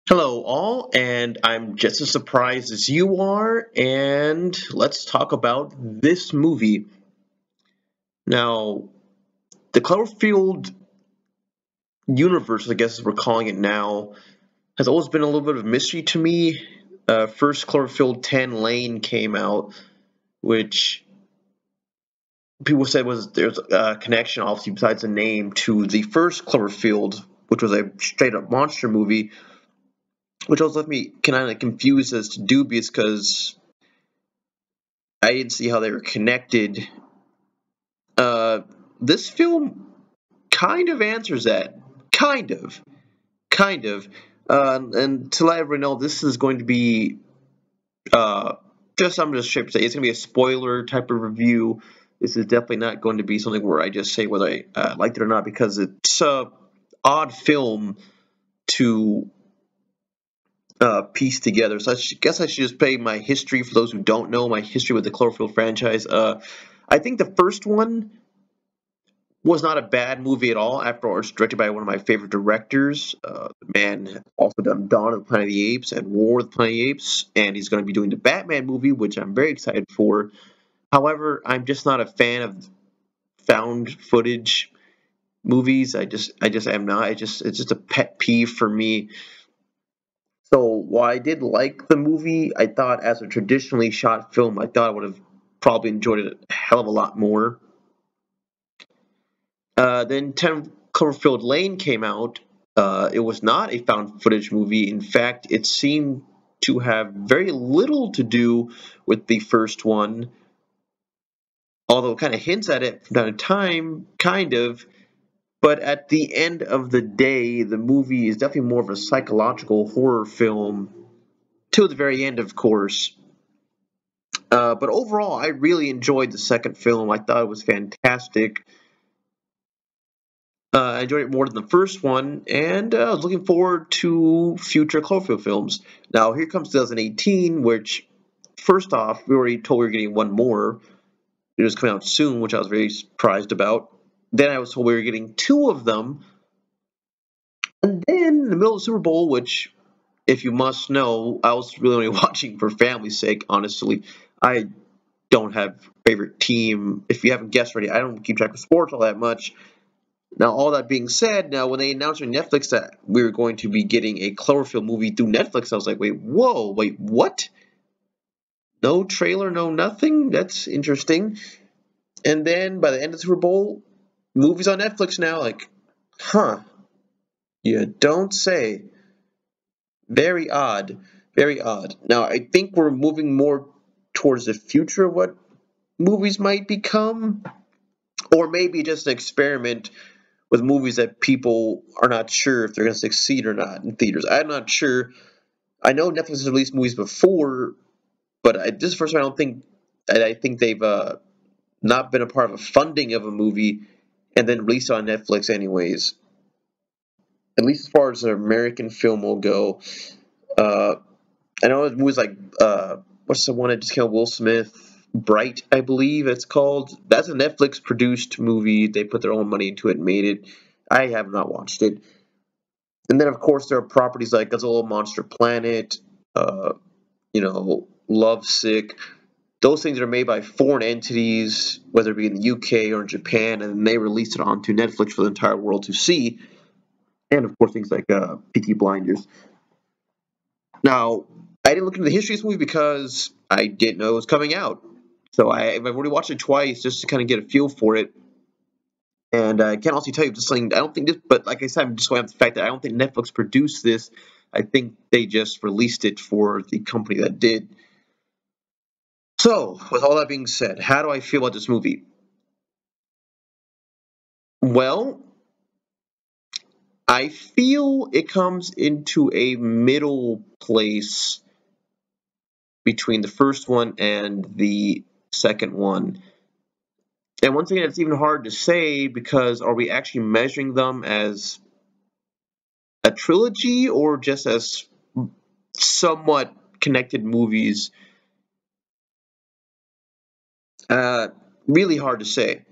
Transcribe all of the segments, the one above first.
Hello, all, and I'm just as surprised as you are. And let's talk about this movie. Now, the Cloverfield universe, I guess as we're calling it now, has always been a little bit of a mystery to me. First, Cloverfield 10 Lane came out, which people said was there's a connection, obviously, besides the name, to the first Cloverfield, which was a straight up monster movie, which also left me kind of confused as to dubious because I didn't see how they were connected. Uh, this film kind of answers that. Kind of. Kind of. And to let everyone know, this is going to be uh, just, I'm just straight to say, it's going to be a spoiler type of review. This is definitely not going to be something where I just say whether I liked it or not because it's a odd film to piece together. So guess I should just play my history for those who don't know my history with the Cloverfield franchise. I think the first one was not a bad movie at all. After all, it's directed by one of my favorite directors. The man also done Dawn of the Planet of the Apes and War of the Planet of the Apes, and he's going to be doing the Batman movie, which I'm very excited for. However, I'm just not a fan of found footage movies. I just am not. It's just a pet peeve for me. So while I did like the movie, I thought as a traditionally shot film, I thought I would have probably enjoyed it a hell of a lot more. Then 10 Cloverfield Lane came out. It was not a found footage movie. In fact, it seemed to have very little to do with the first one, although it kind of hints at it from time to time, kind of. But at the end of the day, the movie is definitely more of a psychological horror film, till the very end, of course. But overall, I really enjoyed the second film. I thought it was fantastic. I enjoyed it more than the first one, and I was looking forward to future Cloverfield films. Now, here comes 2018, which, first off, we already told we were getting one more. It was coming out soon, which I was very surprised about. Then I was told we were getting two of them. And then, in the middle of the Super Bowl, which, if you must know, I was really only watching for family's sake, honestly. I don't have a favorite team. If you haven't guessed already, I don't keep track of sports all that much. Now, all that being said, now when they announced on Netflix that we were going to be getting a Cloverfield movie through Netflix, I was like, wait, whoa, wait, what? No trailer, no nothing? That's interesting. And then by the end of the Super Bowl, movies on Netflix now, like, huh, you don't say. Very odd, very odd. Now, I think we're moving more towards the future of what movies might become, or maybe just an experiment with movies that people are not sure if they're going to succeed or not in theaters. I'm not sure. I know Netflix has released movies before, but this is the first time I think they've not been a part of a funding of a movie and then released it on Netflix anyways. At least as far as an American film will go. Uh, I know movies like what's the one that just came out? Will Smith, Bright, I believe it's called. That's a Netflix produced movie. They put their own money into it and made it. I have not watched it. And then, of course, there are properties like Godzilla Monster Planet, Lovesick. Those things are made by foreign entities, whether it be in the UK or in Japan, and they release it onto Netflix for the entire world to see. And, of course, things like Peaky Blinders. Now, I didn't look into the history of this movie because I didn't know it was coming out. So I've already watched it twice just to kind of get a feel for it. And I can't also tell you just something. I don't think this, but like I said, I'm just going to the fact that I don't think Netflix produced this. I think they just released it for the company that did. So, with all that being said, how do I feel about this movie? Well, I feel it comes into a middle place between the first one and the second one. And once again, it's even hard to say because are we actually measuring them as a trilogy or just as somewhat connected movies? Uh, really hard to say.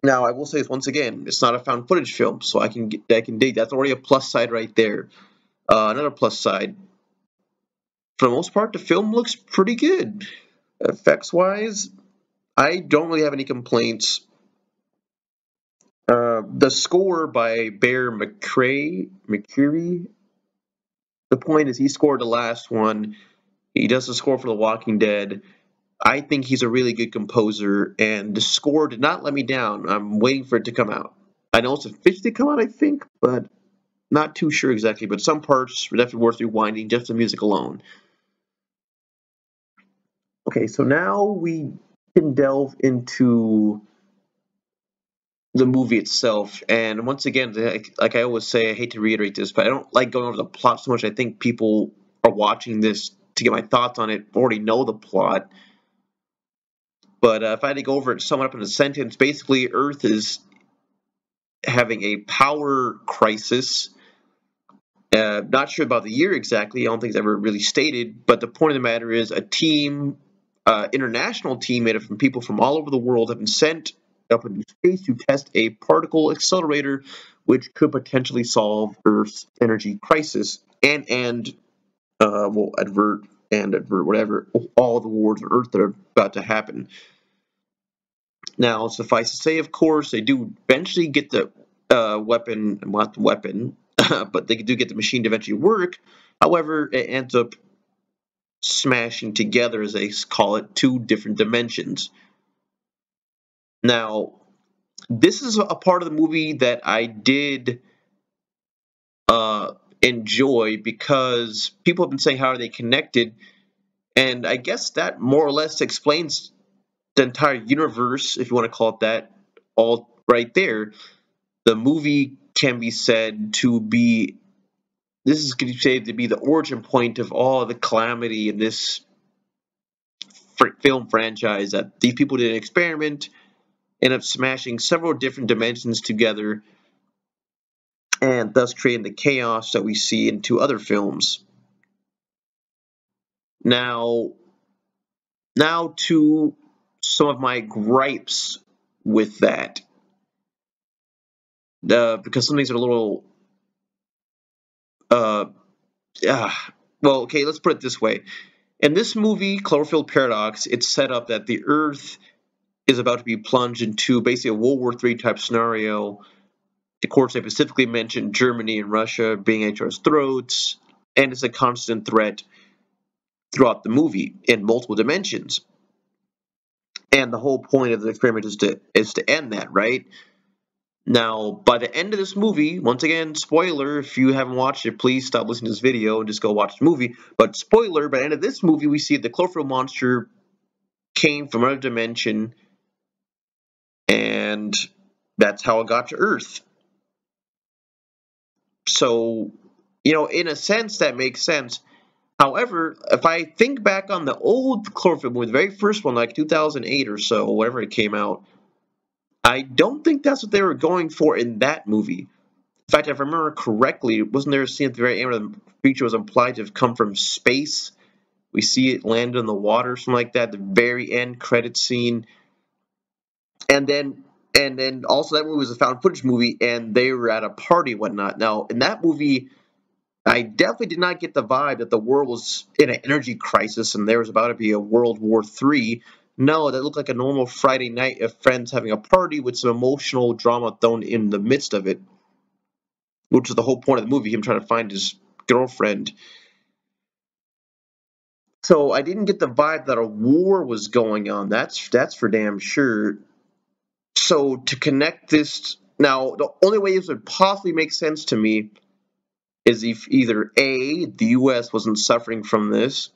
Now, I will say this once again, it's not a found footage film, so I can dig. That's already a plus side right there. Another plus side, for the most part, the film looks pretty good. Effects wise, I don't really have any complaints. The score by Bear McCreary. The point is, he scored the last one. He does the score for The Walking Dead. I think he's a really good composer, and the score did not let me down. I'm waiting for it to come out. I know it's officially come out, I think, but not too sure exactly. But some parts are definitely worth rewinding, just the music alone. Okay, so now we can delve into the movie itself. And once again, like I always say, I hate to reiterate this, but I don't like going over the plot so much. I think people are watching this to get my thoughts on it already know the plot. But if I had to go over it, sum it up in a sentence, basically, Earth is having a power crisis. Not sure about the year exactly. I don't think it's ever really stated. But the point of the matter is, a team, international team made up from people from all over the world, have been sent up into space to test a particle accelerator, which could potentially solve Earth's energy crisis well, avert whatever all the wars on Earth that are about to happen. Now, suffice to say, of course, they do eventually get the weapon, well, not the weapon, but they do get the machine to eventually work. However, it ends up smashing together, as they call it, two different dimensions. Now, this is a part of the movie that I did enjoy because people have been saying how are they connected, and I guess that more or less explains the entire universe, if you want to call it that, all right there. The movie can be said to be this is going to be said to be the origin point of all the calamity in this film franchise. That these people did an experiment, ended up smashing several different dimensions together, and thus creating the chaos that we see in two other films. Now, now to some of my gripes with that, because some things are a little uh, well, okay, let's put it this way. In this movie, Cloverfield Paradox, it's set up that the Earth is about to be plunged into basically a World War III type scenario. Of course, they specifically mentioned Germany and Russia being at each other's throats, and it's a constant threat throughout the movie in multiple dimensions. And the whole point of the experiment is to end that, right? Now, by the end of this movie, once again, spoiler, if you haven't watched it, please stop listening to this video and just go watch the movie. But spoiler, by the end of this movie, we see the Cloverfield monster came from another dimension, and that's how it got to Earth. So, in a sense, that makes sense. However, if I think back on the old Cloverfield movie, the very first one, like 2008 or so, whatever it came out, I don't think that's what they were going for in that movie. In fact, if I remember correctly, wasn't there a scene at the very end where the creature was implied to have come from space? We see it land in the water, something like that. The very end credit scene, and then also that movie was a found footage movie, and they were at a party and whatnot. Now, in that movie, I definitely did not get the vibe that the world was in an energy crisis and there was about to be a World War III. No, that looked like a normal Friday night of friends having a party with some emotional drama thrown in the midst of it, which is the whole point of the movie, him trying to find his girlfriend. So I didn't get the vibe that a war was going on. That's for damn sure. So to connect this, now the only way this would possibly make sense to me is if either A, the US wasn't suffering from this,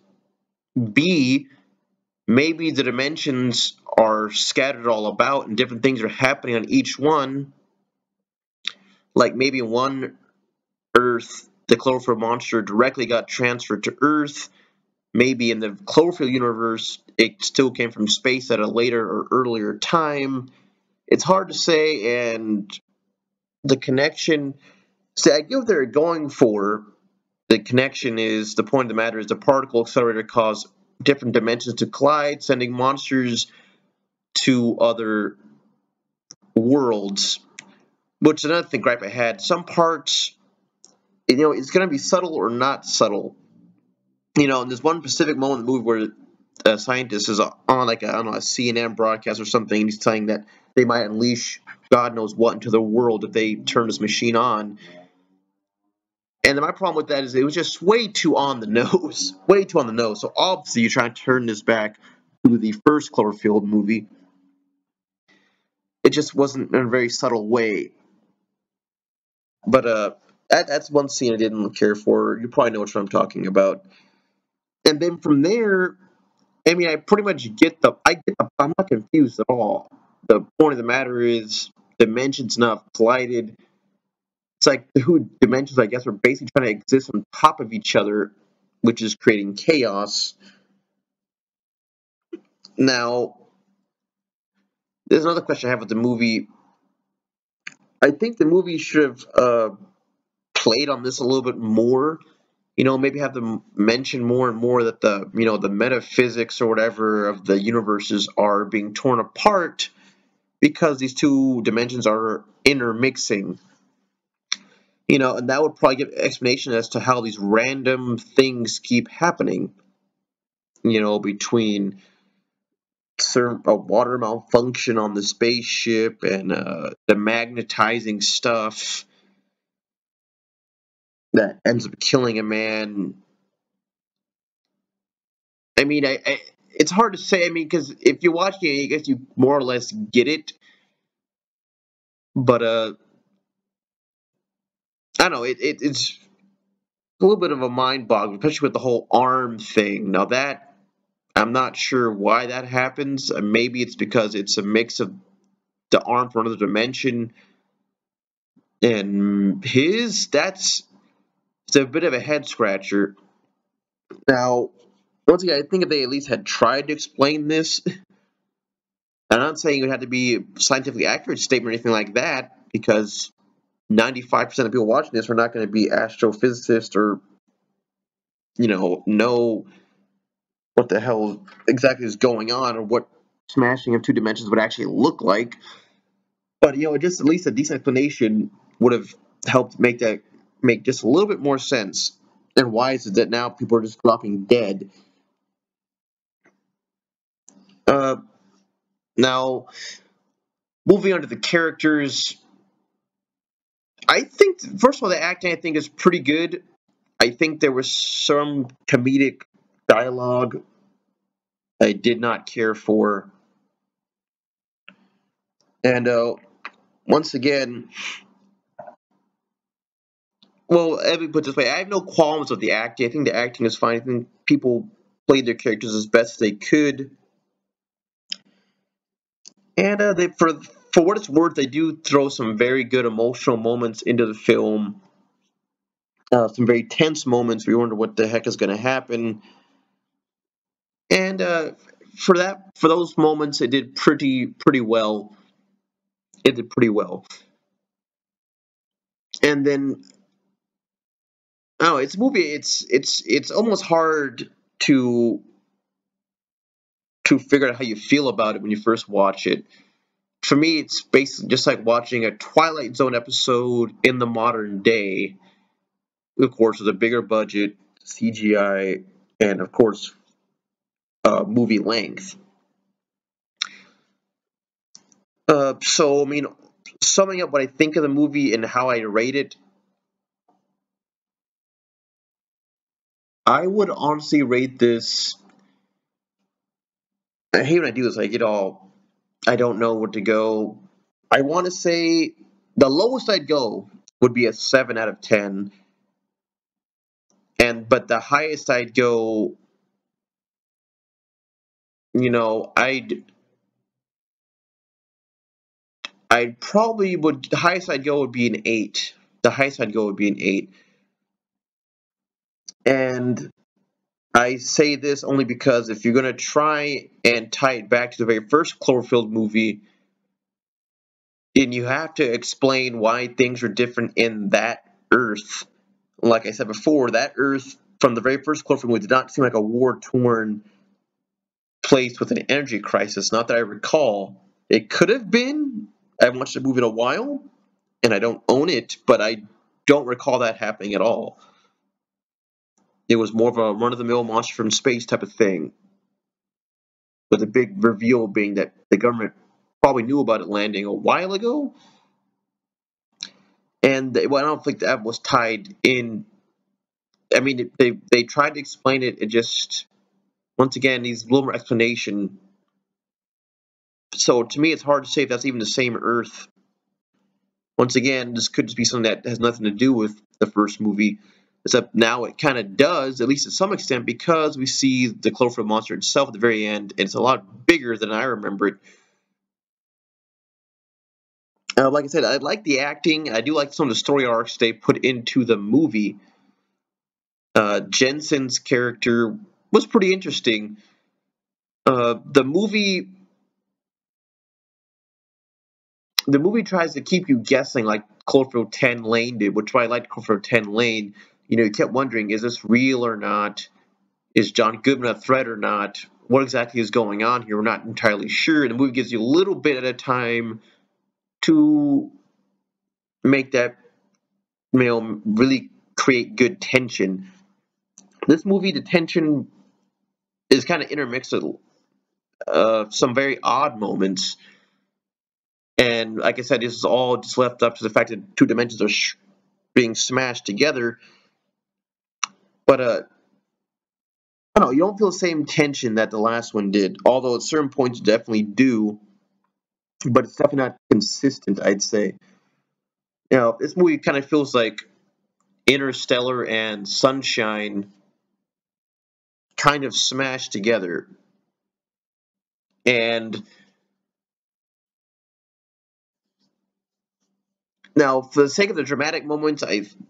B, maybe the dimensions are scattered all about and different things are happening on each one. Like maybe one Earth, the Cloverfield monster directly got transferred to Earth. Maybe in the Cloverfield universe, it still came from space at a later or earlier time. It's hard to say, and the connection, see, I get what they're going for. The connection is, the point of the matter is the particle accelerator caused different dimensions to collide, sending monsters to other worlds, which is another thing gripe I had. Some parts, it's going to be subtle or not subtle. And there's one specific moment in the movie where a scientist is on like a, I don't know, a CNN broadcast or something, and he's saying that they might unleash God knows what into the world if they turn this machine on. And my problem with that is it was just way too on the nose, way too on the nose. So obviously you're trying to turn this back to the first Cloverfield movie. It just wasn't in a very subtle way. But that's one scene I didn't care for. You probably know what I'm talking about. And then from there, I mean, I pretty much I'm not confused at all. The point of the matter is dimensions not collided. It's like the who dimensions, I guess, are basically trying to exist on top of each other, which is creating chaos. Now, there's another question I have with the movie. I think the movie should have played on this a little bit more. Maybe have them mention more and more that the metaphysics or whatever of the universes are being torn apart because these two dimensions are intermixing. And that would probably give explanation as to how these random things keep happening. Between a water malfunction on the spaceship and the magnetizing stuff that ends up killing a man. I mean, it's hard to say. I mean, because if you watch it, I guess you more or less get it. But I don't know. It's a little bit of a mind boggle, especially with the whole arm thing. Now that I'm not sure why that happens. Maybe it's because it's a mix of the arm from another dimension and his. It's a bit of a head scratcher. Now, once again, I think if they at least had tried to explain this, I'm not saying it would have to be a scientifically accurate statement or anything like that, because 95% of people watching this are not going to be astrophysicists or, know what the hell exactly is going on or what smashing of two dimensions would actually look like. But, just at least a decent explanation would have helped make just a little bit more sense. And why is it that now people are just dropping dead? Uh, Now, moving on to the characters, I think, first of all, the acting I think is pretty good. I think there was some comedic dialogue I did not care for. And once again, well, let me put it this way: I have no qualms with the acting. I think the acting is fine. I think people played their characters as best they could, and for what it's worth, they do throw some very good emotional moments into the film. Some very tense moments where you wonder what the heck is going to happen, and for those moments, it did pretty well. It did pretty well, and then oh, it's a movie. It's almost hard to figure out how you feel about it when you first watch it. For me, it's basically just like watching a Twilight Zone episode in the modern day, of course, with a bigger budget, CGI, and of course, movie length. So, I mean, summing up what I think of the movie and how I rate it, I would honestly rate this. I hate when I do this. I get all. I don't know where to go. I want to say the lowest I'd go would be a 7 out of 10, but the highest I'd go, you know, I'd probably would the highest I'd go would be an 8. The highest I'd go would be an 8. And I say this only because if you're going to try and tie it back to the very first Cloverfield movie, then you have to explain why things are different in that Earth. Like I said before, that Earth from the very first Cloverfield movie did not seem like a war-torn place with an energy crisis. Not that I recall. It could have been, I haven't watched the movie in a while, and I don't own it, but I don't recall that happening at all. It was more of a run-of-the-mill monster from space type of thing, with a big reveal being that the government probably knew about it landing a while ago, and well, I don't think that was tied in. I mean, they tried to explain it. It just once again needs a little more explanation. So to me, it's hard to say if that's even the same Earth. Once again, this could just be something that has nothing to do with the first movie. Except now it kind of does, at least to some extent, because we see the Cloverfield monster itself at the very end, and it's a lot bigger than I remember it. Like I said, I like the acting. I do like some of the story arcs they put into the movie. Jensen's character was pretty interesting. The movie tries to keep you guessing, like Cloverfield 10 Lane did, which is why I liked Cloverfield 10 Lane. You kept wondering, is this real or not? Is John Goodman a threat or not? What exactly is going on here? We're not entirely sure. The movie gives you a little bit at a time to make that, really create good tension. This movie, the tension is kind of intermixed with some very odd moments. And like I said, this is all just left up to the fact that two dimensions are being smashed together. But I don't know, you don't feel the same tension that the last one did. Although at certain points you definitely do, but it's definitely not consistent, I'd say. This movie kind of feels like Interstellar and Sunshine kind of smashed together. And now, for the sake of the dramatic moments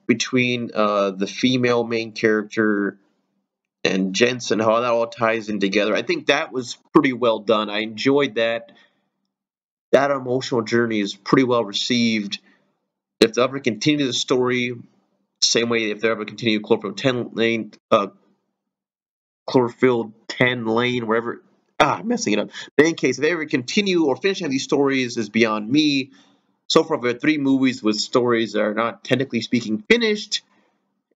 between the female main character and Jensen, how that all ties in together, I think that was pretty well done. I enjoyed that. That emotional journey is pretty well received. If they ever continue the story, same way if they ever continue Cloverfield 10 Lane, wherever. I'm messing it up. In any case, if they ever continue or finish any these stories is beyond me. So far, we have 3 movies with stories that are not technically speaking finished,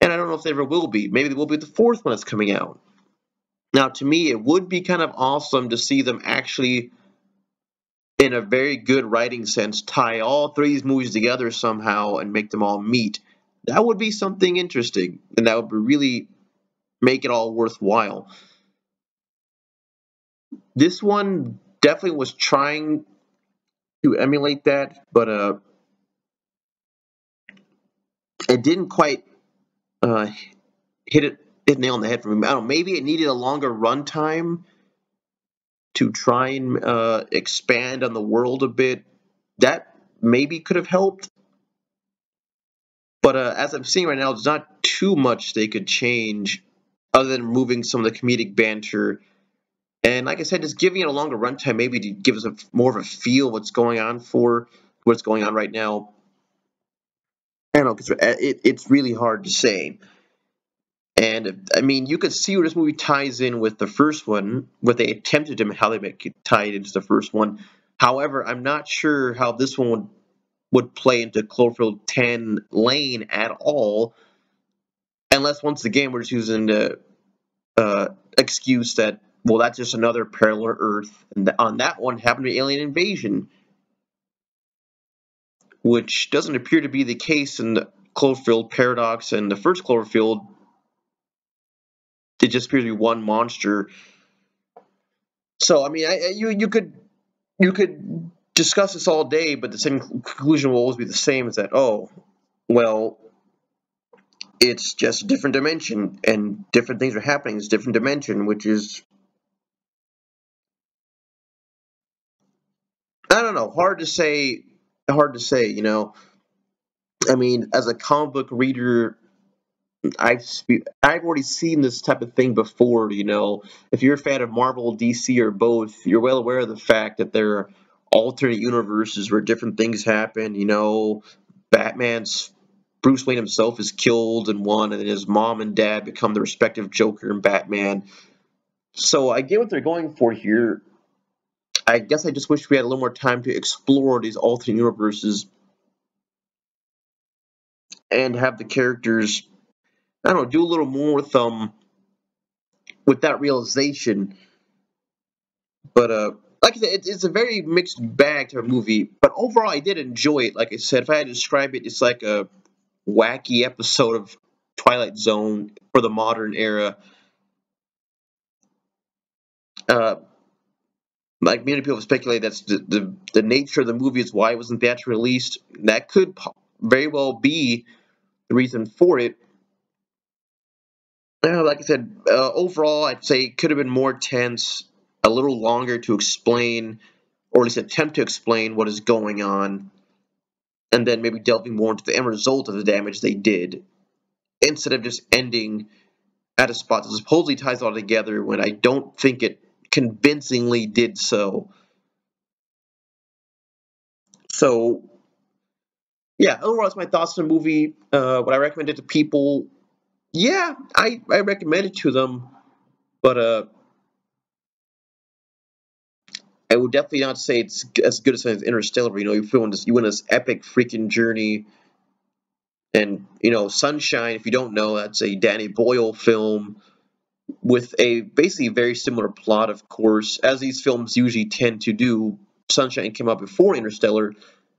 and I don't know if they ever will be. Maybe they will be the 4th one that's coming out. Now, to me, it would be kind of awesome to see them actually, in a very good writing sense, tie all 3 of these movies together somehow and make them all meet. That would be something interesting, and that would really make it all worthwhile. This one definitely was trying to emulate that, but it didn't quite uh, hit nail on the head for me. I don't know, maybe it needed a longer runtime to try and expand on the world a bit. That maybe could have helped. But as I'm seeing right now, there's not too much they could change other than removing some of the comedic banter. And like I said, just giving it a longer runtime maybe to give us more of a feel what's going on right now. I don't know, because it's really hard to say. And I mean, you could see where this movie ties in with the first one, what they attempted to how they make it tie it into the first one. However, I'm not sure how this one would play into Cloverfield 10 Lane at all, unless once again we're just using the excuse that, well, that's just another parallel Earth, and on that one happened to be alien invasion, which doesn't appear to be the case in the Cloverfield Paradox and the first Cloverfield. It just appears to be one monster. So I mean, you could discuss this all day, but the same conclusion will always be the same: is that, oh, well, it's just a different dimension, and different things are happening. It's a different dimension, which is, I don't know, hard to say. Hard to say. I mean, as a comic book reader, I've already seen this type of thing before. If you're a fan of Marvel, DC, or both, you're well aware of the fact that there are alternate universes where different things happen. Batman's Bruce Wayne himself is killed in one, and then his mom and dad become the respective Joker and Batman. So I get what they're going for here. I guess I just wish we had a little more time to explore these alternate universes and have the characters, I don't know, do a little more with that realization. But like I said, it's a very mixed bag to a movie. But overall, I did enjoy it. Like I said, if I had to describe it, it's like a wacky episode of Twilight Zone for the modern era. Uh, like many people speculate, that's the nature of the movie is why it wasn't theatrically released. That could very well be the reason for it. Like I said, overall, I'd say it could have been more tense, a little longer to explain, or at least attempt to explain what is going on, and then maybe delving more into the end result of the damage they did, instead of just ending at a spot that supposedly ties it all together when I don't think it convincingly did so. So, yeah, overall, that's my thoughts on the movie. Would I recommend it to people? Yeah, I recommend it to them, but I would definitely not say it's as good as Interstellar. You know, you went this epic freaking journey, and Sunshine. If you don't know, that's a Danny Boyle film with a basically very similar plot, of course, as these films usually tend to do. Sunshine came out before Interstellar,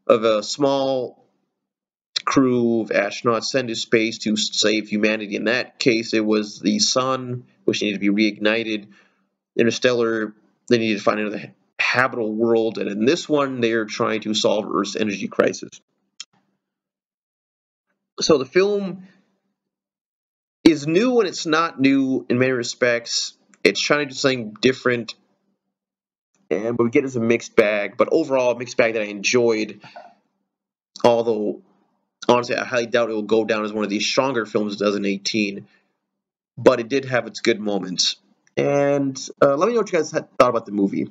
of a small crew of astronauts sent to space to save humanity. In that case, it was the sun, which needed to be reignited. Interstellar, they needed to find another habitable world, and in this one, they're trying to solve Earth's energy crisis. So the film is new and it's not new in many respects. It's trying to do something different, and what we get is a mixed bag. But overall, a mixed bag that I enjoyed. Although honestly, I highly doubt it will go down as one of the stronger films of 2018. But it did have its good moments. And let me know what you guys thought about the movie.